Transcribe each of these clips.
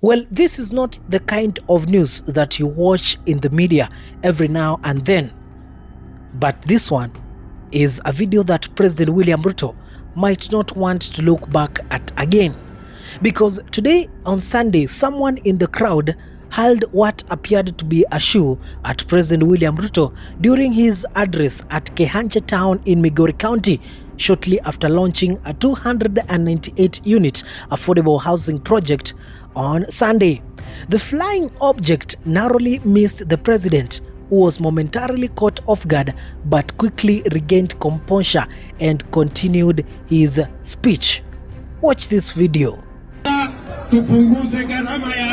Well, this is not the kind of news that you watch in the media every now and then. But this one is a video that President William Ruto might not want to look back at again. Because today on Sunday, someone in the crowd hurled what appeared to be a shoe at President William Ruto during his address at Kehancha town in Migori County, shortly after launching a 298-unit affordable housing project on Sunday. The flying object narrowly missed the president, who was momentarily caught off guard but quickly regained composure and continued his speech. Watch this video. Tupunguze gharama ya.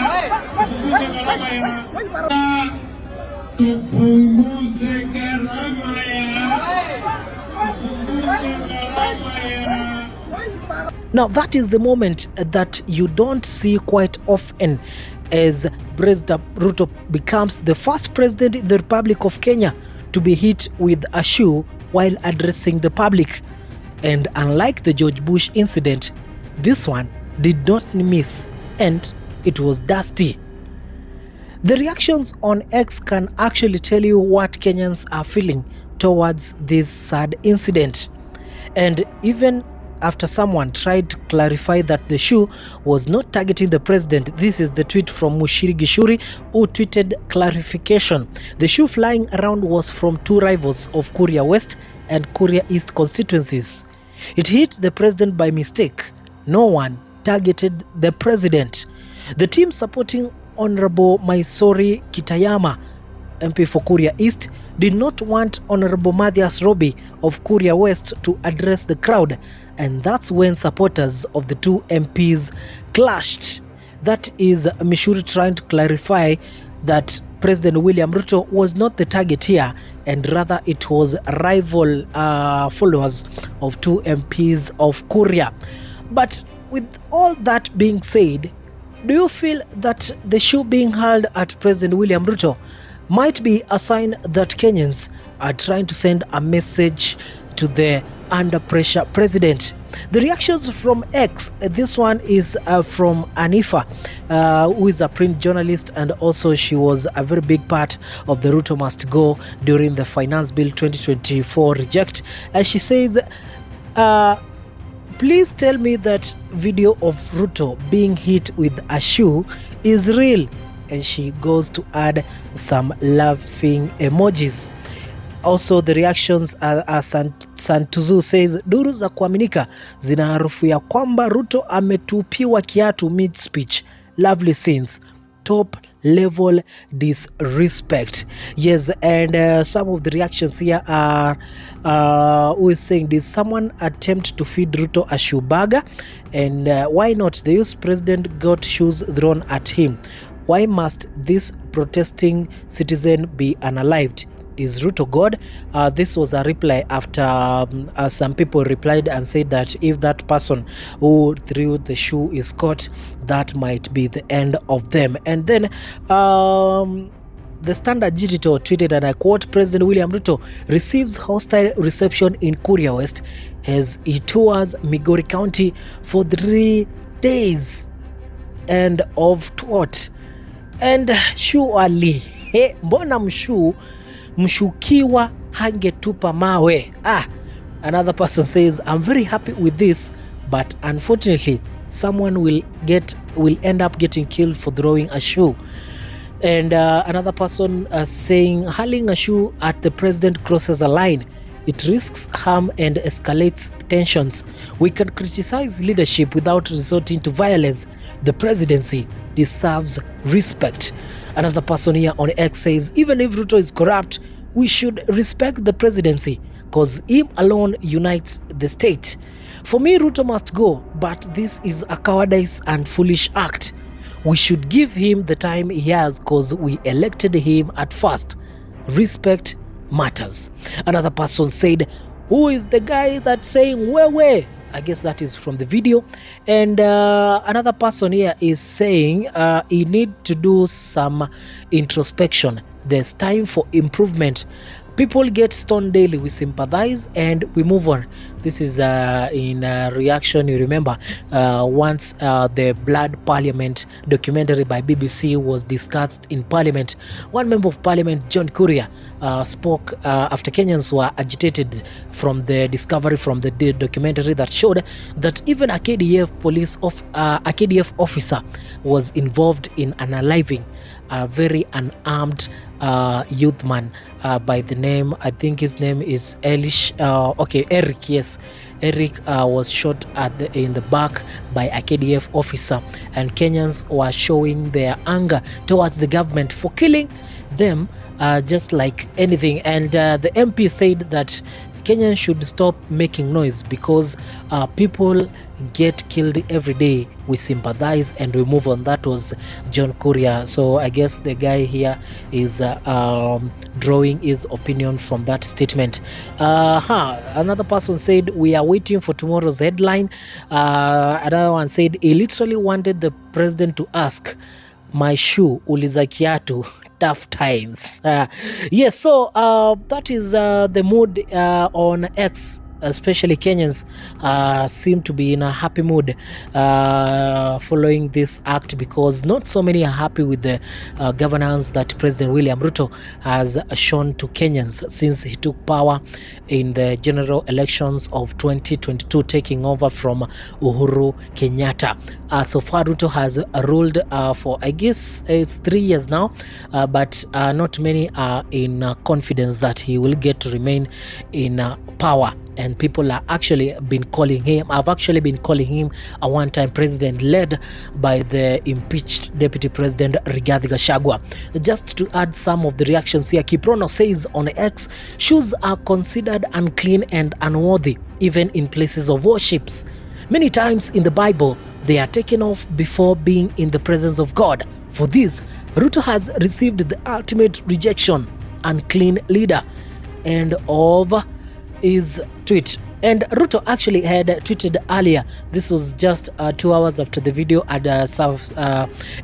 Now that is the moment that you don't see quite often, as President Ruto becomes the first president in the Republic of Kenya to be hit with a shoe while addressing the public. And unlike the George Bush incident, this one did not miss, and it was dusty. The reactions on X can actually tell you what Kenyans are feeling towards this sad incident. And even after someone tried to clarify that the shoe was not targeting the president, this is the tweet from Mushiri Gishuri, who tweeted clarification. The shoe flying around was from two rivals of Kuria West and Kuria East constituencies. It hit the president by mistake. No one targeted the president. The team supporting Honorable Maisori Kitayama, MP for Kuria East, did not want Honorable Mathias Robi of Kuria West to address the crowd, and that's when supporters of the two MPs clashed. That is Mishuri trying to clarify that President William Ruto was not the target here, and rather it was rival followers of two MPs of Kuria. But with all that being said, do you feel that the shoe being hurled at President William Ruto might be a sign that Kenyans are trying to send a message to the under pressure president? The reactions from X, this one is from Anifa, who is a print journalist, and also she was a very big part of the Ruto Must Go during the Finance Bill 2024 reject. And she says, please tell me that video of Ruto being hit with a shoe is real. And she goes to add some laughing emojis. Also the reactions are Santuzu says, duru za kuaminika zina harufu ya kwamba Ruto ametupiwa kiatu mid speech. Lovely scenes. Top level disrespect. Yes, and some of the reactions here are who is saying, did someone attempt to feed Ruto a shoe burger? And why not? The US president got shoes thrown at him. Why must this protesting citizen be unalived? Is Ruto God? This was a reply after some people replied and said that if that person who threw the shoe is caught, that might be the end of them. And then the Standard Digital tweeted, and I quote, President William Ruto receives hostile reception in Kuria West as he tours Migori County for 3 days. End of tweet. And surely, mbona mshukiwa hangetupa mawe? Another person says, I'm very happy with this, but unfortunately someone will end up getting killed for throwing a shoe. And another person saying, hurling a shoe at the president crosses a line. It risks harm and escalates tensions. We can criticize leadership without resorting to violence. The presidency deserves respect. Another person here on X says, even if Ruto is corrupt, we should respect the presidency because him alone unites the state. For me, Ruto must go, but this is a cowardice and foolish act. We should give him the time he has because we elected him at first. Respect matters. Another person said, who is the guy that's saying wewe? I guess that is from the video. And another person here is saying he need to do some introspection. There's time for improvement. People get stoned daily. We sympathize and we move on. This is in reaction. You remember once the Blood Parliament documentary by BBC was discussed in Parliament, one member of Parliament, John Kuria, spoke after Kenyans were agitated from the discovery from the documentary that showed that even a KDF officer was involved in unaliving a very unarmed youth man by the name, I think his name is Eric. Yes, Eric was shot in the back by a KDF officer, and Kenyans were showing their anger towards the government for killing them just like anything. And the MP said that Kenyans should stop making noise because people get killed every day. We sympathize and we move on. That was John Kuria. So I guess the guy here is drawing his opinion from that statement. Another person said, we are waiting for tomorrow's headline. Another one said, he literally wanted the president to ask, my shoe uliza Kiatu. Tough times. Yes, so that is the mood on X. Especially Kenyans seem to be in a happy mood following this act, because not so many are happy with the governance that President William Ruto has shown to Kenyans since he took power in the general elections of 2022, taking over from Uhuru Kenyatta. So far, Ruto has ruled for, I guess, it's 3 years now, but not many are in confidence that he will get to remain in power. And people are actually been calling him, I've actually been calling him a one-time president led by the impeached deputy president Rigathi Gachagua. Just to add some of the reactions here, Kiprono says on X, shoes are considered unclean and unworthy even in places of worships. Many times in the Bible, they are taken off before being in the presence of God. For this, Ruto has received the ultimate rejection, unclean leader, and of his tweet. And Ruto actually had tweeted earlier. This was just 2 hours after the video had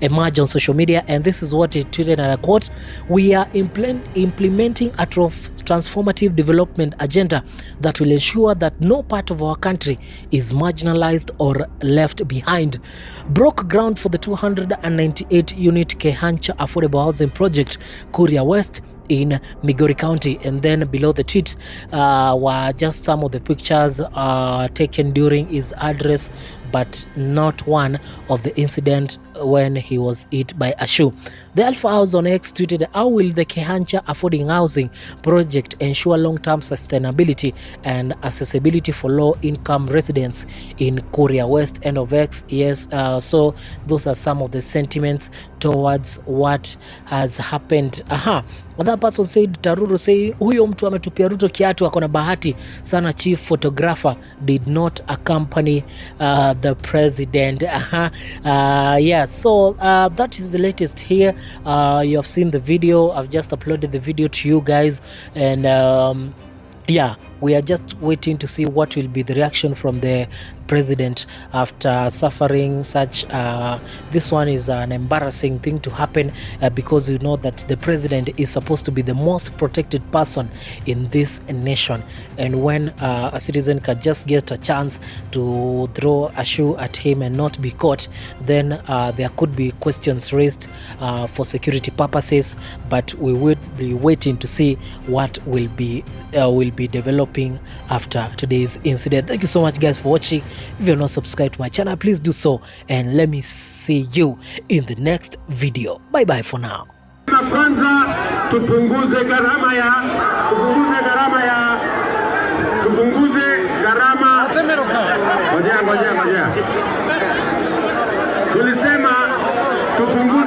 emerged on social media, and this is what he tweeted, and I quote, we are implementing a transformative development agenda that will ensure that no part of our country is marginalized or left behind. Broke ground for the 298 unit Kehancha affordable housing project, Kuria West, in Migori County. And then below the tweet were just some of the pictures taken during his address, but not one of the incident when he was hit by a shoe. The Alpha House on X tweeted, how will the Kehancha affording housing project ensure long-term sustainability and accessibility for low-income residents in Kuria West? End of X. Yes, so those are some of the sentiments towards what has happened. Another person said, Taruru say, huyo mtu ametupia Ruto kiatu, akona bahati sana, chief photographer did not accompany the president. Yeah, so that is the latest here. You have seen the video. I've just uploaded the video to you guys, and yeah, we are just waiting to see what will be the reaction from the president after suffering such this one is an embarrassing thing to happen, because you know that the president is supposed to be the most protected person in this nation, and when a citizen can just get a chance to throw a shoe at him and not be caught, then there could be questions raised for security purposes. But we would be waiting to see what will be developing after today's incident. Thank you so much, guys, for watching. If you're not subscribed to my channel, please do so, and let me see you in the next video. Bye bye for now. Kwanza tupunguze gharama tulisema tupunguze